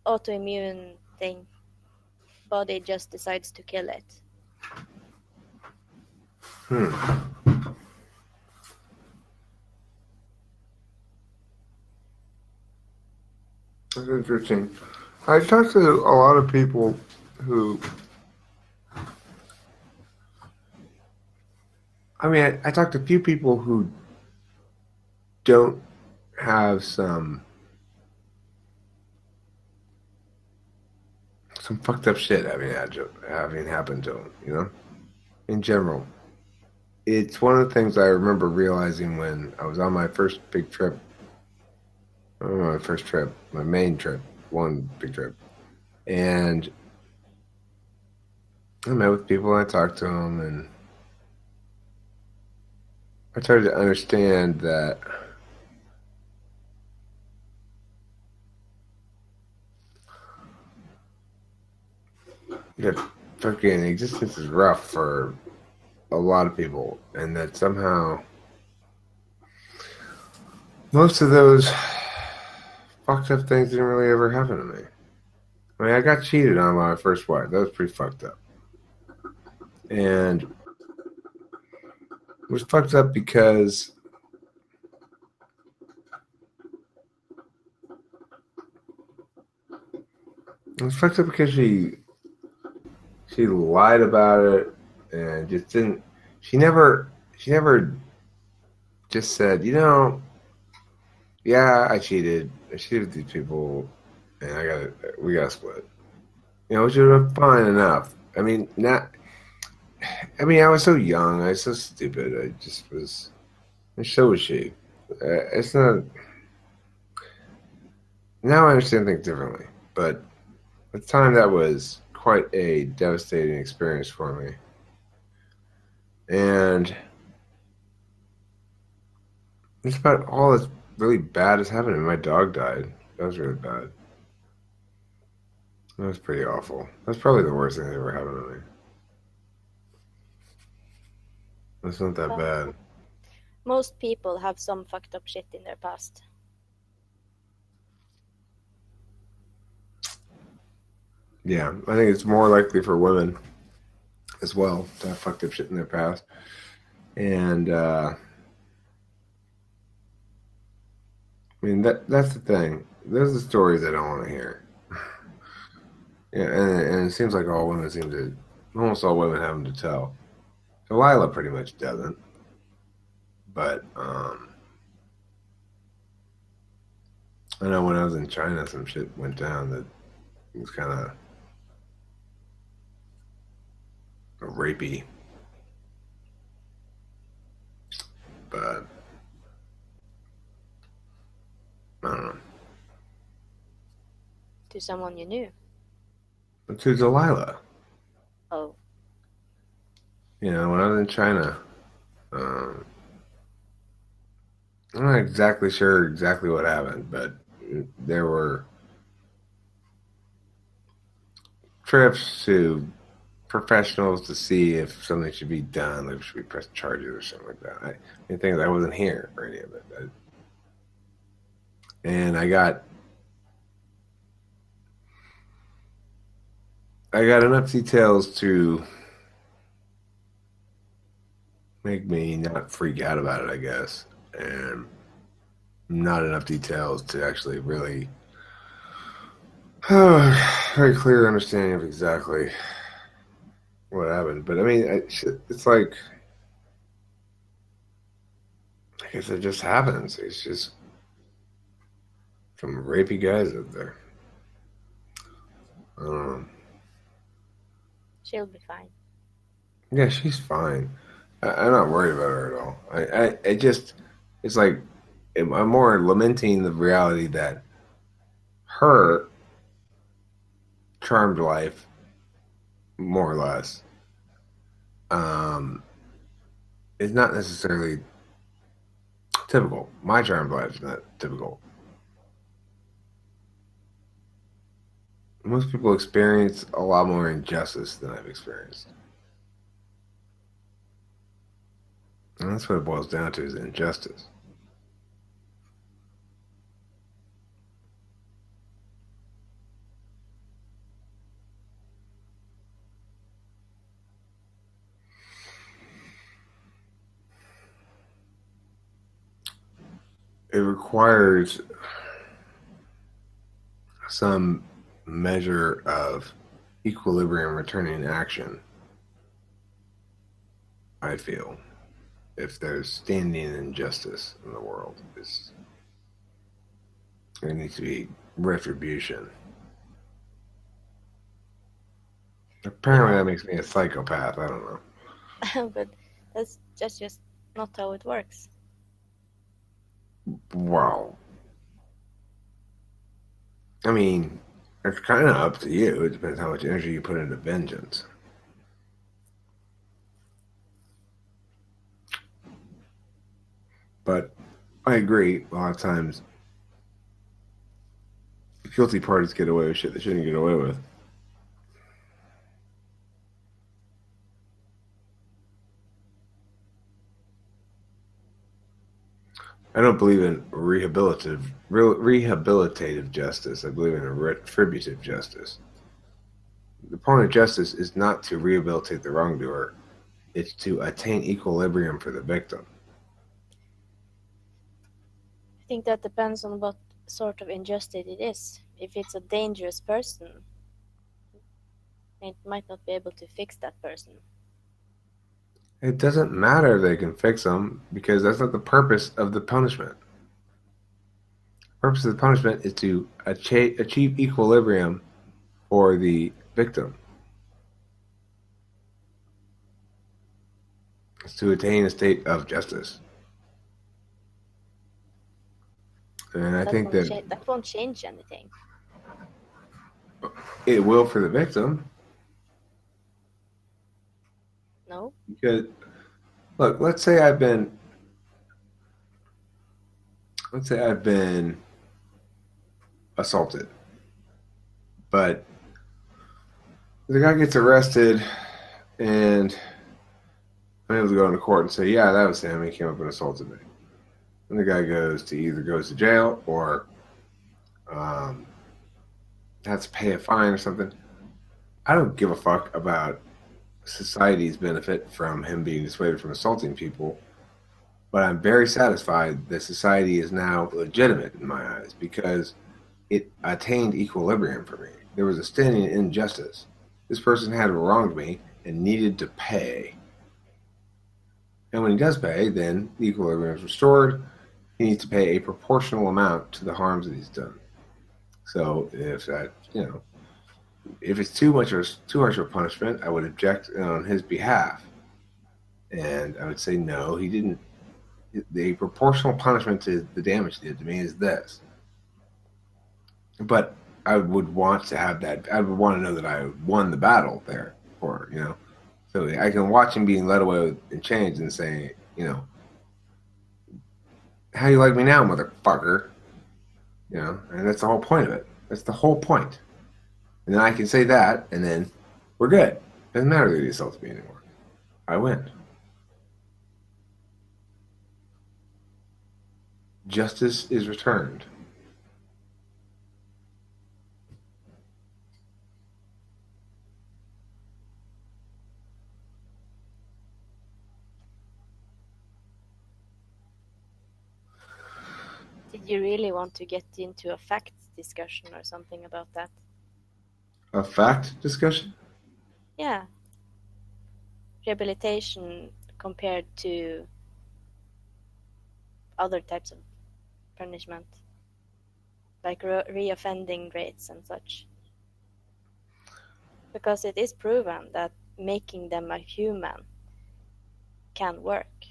autoimmune thing. Body just decides to kill it. That's interesting. I talked to a lot of people who, I talked to a few people who don't have some fucked up shit having happened to them, in general. It's one of the things I remember realizing when I was on my first big trip. My first trip, my main trip, one big trip. And I met with people, and I talked to them, and I started to understand that fucking existence is rough for a lot of people, and that somehow most of those fucked up things didn't really ever happen to me. I got cheated on by my first wife. That was pretty fucked up. And it was fucked up because she lied about it and just didn't. She never just said, yeah, I cheated. I cheated with these people, and we got to split. Which would have been fine enough. Not. I was so young. I was so stupid. I just was. And so was she. It's not. Now I understand things differently, but at the time that was quite a devastating experience for me. And it's about all that's really bad has happened to me. My dog died. That was really bad. That was pretty awful. That's probably the worst thing that ever happened to me. That's not that Well, bad. most people have some fucked up shit in their past. Yeah, I think it's more likely for women as well to have fucked up shit in their past. And that's the thing. Those are the stories I don't want to hear. Yeah, and it seems like almost all women have them to tell. Delilah pretty much doesn't. But I know when I was in China, some shit went down that was kind of rapey. But I don't know. To someone you knew. But to Delilah, Oh, when I was in China, um, I'm not exactly sure exactly what happened, but there were trips to professionals to see if something should be done, like should we press charges or something like that. Things I wasn't here for any of it, and I got enough details to make me not freak out about it, I guess, and not enough details to actually really very clear understanding of exactly what happened. But it's like, I guess it just happens. It's just some rapey guys out there. Um, she'll be fine. yeah, she's fine. I'm not worried about her at all. It's like I'm more lamenting the reality that her charmed life, more or less, um, is not necessarily typical. My charmed life is not typical. Most people experience a lot more injustice than I've experienced. And that's what it boils down to, is injustice. it requires some measure of equilibrium returning action, I feel, if there's standing injustice in the world. There needs to be retribution. Apparently that makes me a psychopath. I don't know. But that's just not how it works. Wow. I mean, it's kind of up to you. It depends how much energy you put into vengeance. But I agree, a lot of times guilty parties get away with shit they shouldn't get away with. I don't believe in rehabilitative justice. I believe in a retributive justice. The point of justice is not to rehabilitate the wrongdoer. It's to attain equilibrium for the victim. I think that depends on what sort of injustice it is. If it's a dangerous person, it might not be able to fix that person. It doesn't matter if they can fix them because that's not the purpose of the punishment. The purpose of the punishment is to achieve equilibrium for the victim. It's to attain a state of justice. And I think that won't change anything. It will for the victim. No? Because, look, let's say I've been assaulted, but the guy gets arrested, and I'm able to go into court and say, yeah, that was him. He came up and assaulted me. And the guy goes to jail or has to pay a fine or something. I don't give a fuck about society's benefit from him being dissuaded from assaulting people, but I'm very satisfied that society is now legitimate in my eyes because it attained equilibrium for me. There was a standing injustice. This person had wronged me and needed to pay. And when he does pay, then the equilibrium is restored. He needs to pay a proportional amount to the harms that he's done. So if it's too harsh of a punishment, I would object on his behalf. And I would say, no, he didn't. The proportional punishment to the damage he did to me is this. But I would want to have that. I would want to know that I won the battle there for, So I can watch him being led away in chains and say, how you like me now, motherfucker? And that's the whole point of it. That's the whole point. And then I can say that, and then we're good. Doesn't matter that he assaulted me anymore. I win. Justice is returned. Did you really want to get into a fact discussion or something about that? A fact discussion? Yeah. Rehabilitation compared to other types of punishment, like reoffending rates and such. Because it is proven that making them a human can work to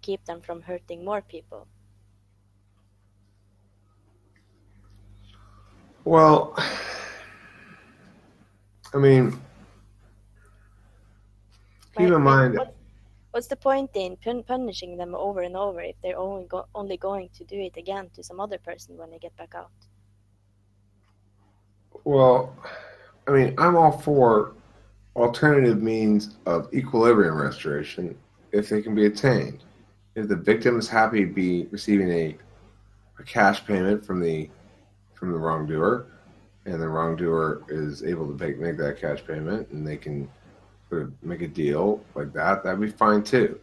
keep them from hurting more people. Well, I mean, keep in mind. What's the point in punishing them over and over if they're only going to do it again to some other person when they get back out? Well, I mean, I'm all for alternative means of equilibrium restoration if they can be attained. If the victim is happy to be receiving a cash payment from the wrongdoer, and the wrongdoer is able to make that cash payment, and they can sort of make a deal like that, that'd be fine too.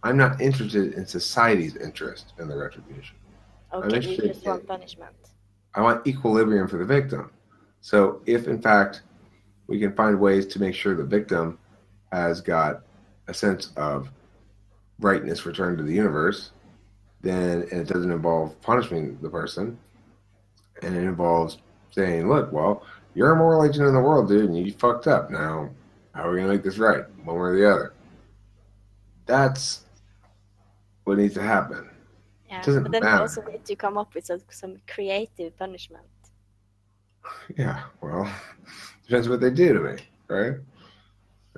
I'm not interested in society's interest in the retribution. I'm Okay, you interested just in, want punishment. I want equilibrium for the victim. So if in fact we can find ways to make sure the victim has got a sense of rightness returned to the universe, then and it doesn't involve punishing the person, and it involves saying, look, well, you're a moral agent in the world, dude, and you fucked up. Now, how are we gonna make this right, one way or the other? That's what needs to happen. It Yeah, but doesn't then you matter. also need to come up with some creative punishment. Yeah, well, depends what they do to me, right?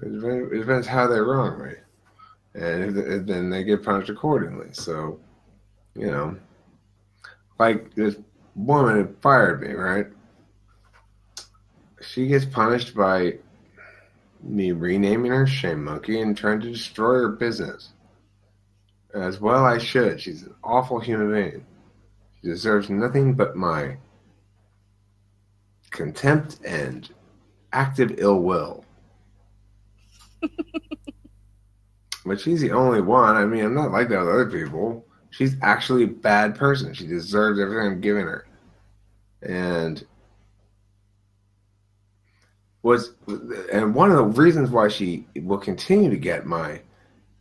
It depends how they wrong me, and then they get punished accordingly. So, you know, like this woman that fired me, right? She gets punished by me renaming her Shame Monkey and trying to destroy her business. As well I should. She's an awful human being. She deserves nothing but my contempt and active ill will. But she's the only one. I mean, I'm not like that with other people. She's actually a bad person. She deserves everything I'm giving her. And one of the reasons why she will continue to get my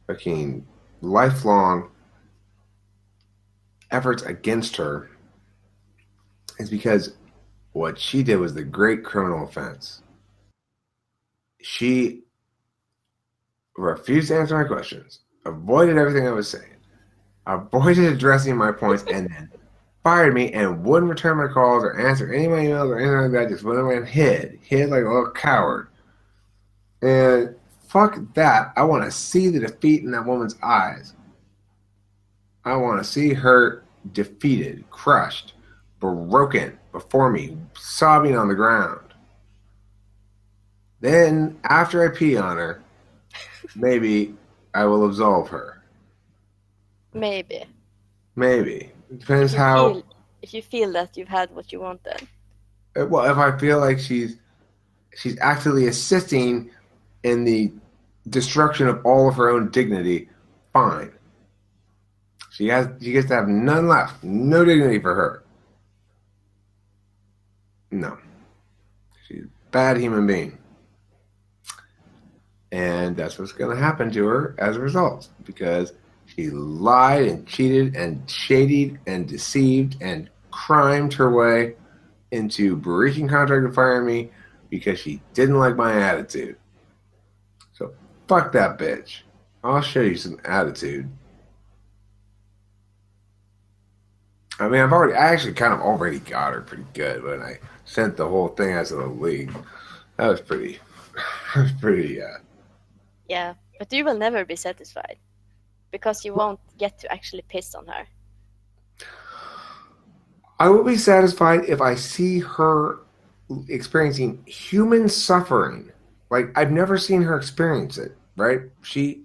fucking lifelong efforts against her is because what she did was the great criminal offense. She refused to answer my questions, avoided everything I was saying, avoided addressing my points, and then fired me and wouldn't return my calls or answer any of my emails or anything like that. Just went away and hid like a little coward. And fuck that. I want to see the defeat in that woman's eyes. I want to see her defeated, crushed, broken before me, sobbing on the ground. Then, after I pee on her, maybe I will absolve her. Maybe. Maybe. It depends If you feel that you've had what you wanted. Well, if I feel like she's actively assisting in the destruction of all of her own dignity, fine. She gets to have none left. No dignity for her. No. She's a bad human being. And that's what's going to happen to her as a result, because she lied and cheated and shadied and deceived and crimed her way into breaching contract and firing me because she didn't like my attitude. So fuck that bitch. I'll show you some attitude. I mean, I actually kind of already got her pretty good when I sent the whole thing out to the league. That was pretty, Yeah, but you will never be satisfied because you won't get to actually piss on her. I will be satisfied if I see her experiencing human suffering. Like, I've never seen her experience it, right? She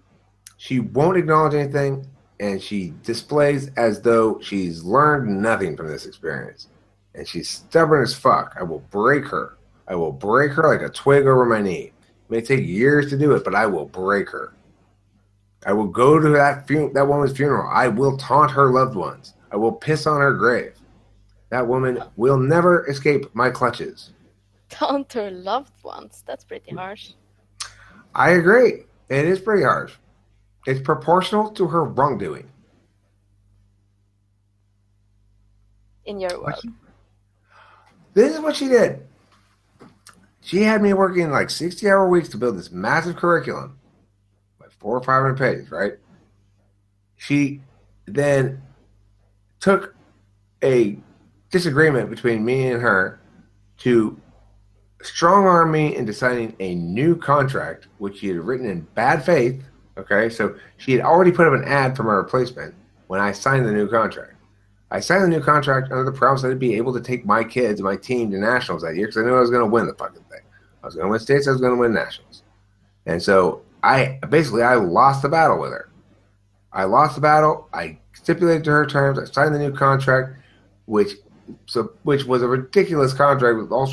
won't acknowledge anything, and she displays as though she's learned nothing from this experience. And she's stubborn as fuck. I will break her. I will break her like a twig over my knee. It may take years to do it, but I will break her. I will go to that woman's funeral. I will taunt her loved ones. I will piss on her grave. That woman will never escape my clutches. Taunt her loved ones. That's pretty harsh. I agree. It is pretty harsh. It's proportional to her wrongdoing. In your world. This is what she did. She had me working like 60-hour weeks to build this massive curriculum, like 400 or 500 pages, right? She then took a disagreement between me and her to strong arm me in deciding a new contract, which she had written in bad faith. Okay, so she had already put up an ad for my replacement when I signed the new contract. I signed the new contract under the promise that I'd be able to take my kids and my team to nationals that year because I knew I was going to win the fucking thing. I was going to win states, I was going to win nationals. And so I lost the battle with her. I lost the battle. I stipulated to her terms. I signed the new contract, which was a ridiculous contract with all